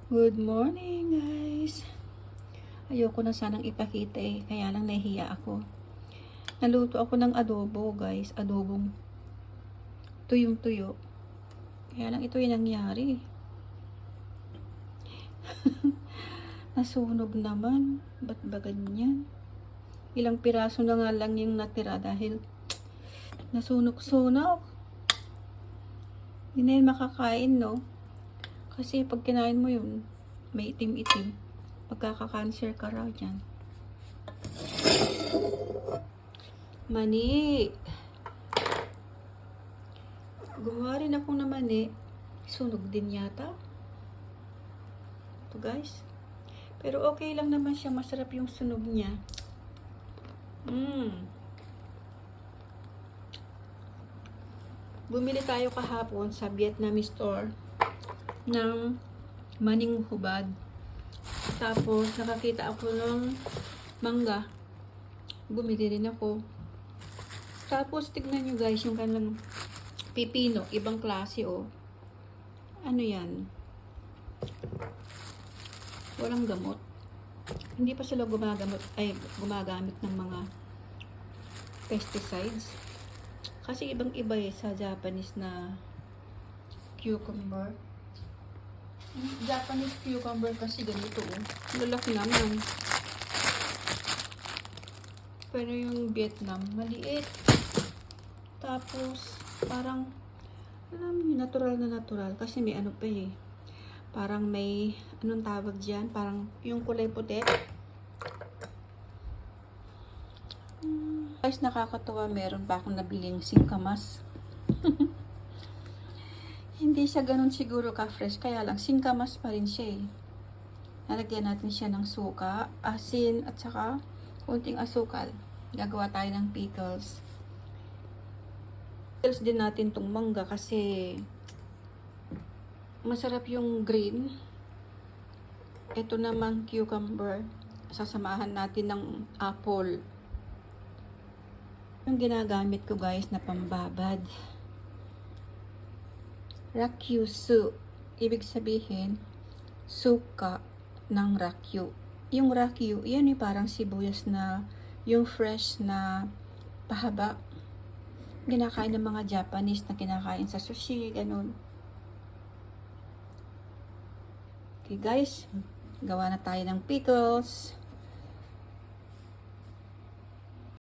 Good morning, guys. Ayoko na sanang ipakita kaya lang nahihiya ako. Naluto ako ng adobo, guys. Adobong tuyong-tuyo. Kaya lang ito yung nangyari. Nasunog naman. Ba't ba ganyan? Ilang piraso na nga lang yung natira dahil nasunog-sunog. Hindi na yun makakain, no? Kasi pag kinain mo yun, may itim-itim. Magkaka-cancer ka raw dyan. Mani. Gumawa rin ako na mani. Sunog din yata. Ito guys. Pero okay lang naman siya. Masarap yung sunog niya. Bumili tayo kahapon sa Vietnamese store ng maning hubad. Tapos nakakita ako ng mangga. Bumili rin ako. Tapos tignan nyo guys yung kanilang pipino. Ibang klase oh. Ano yan? Walang gamot. Hindi pa sila gumagamit ng mga pesticides. Kasi ibang iba sa Japanese na cucumber. Japanese cucumber kasi ganito oh. Lalaki naman. Pero yung Vietnam, maliit. Tapos, parang, alam niyo, natural na natural. Kasi may ano pa parang may, anong tawag dyan? Parang yung kulay puti. Guys, nakakatawa. Meron pa akong nabiling singkamas. Hindi siya ganun siguro ka-fresh. Kaya lang, singkamas pa rin siya Nalagyan natin siya ng suka, asin, at saka kunting asukal. Gagawa tayo ng pickles. Pickles din natin tong mangga kasi masarap yung green. Ito namang cucumber. Sasamahan natin ng apple. Yung ginagamit ko guys na pambabad. Rakyusu. Ibig sabihin, suka ng rakyu. Yung rakyu, yan parang sibuyas na, yung fresh na pahaba. Kinakain ng mga Japanese na kinakain sa sushi, ganun. Okay guys, gawa na tayo ng pickles.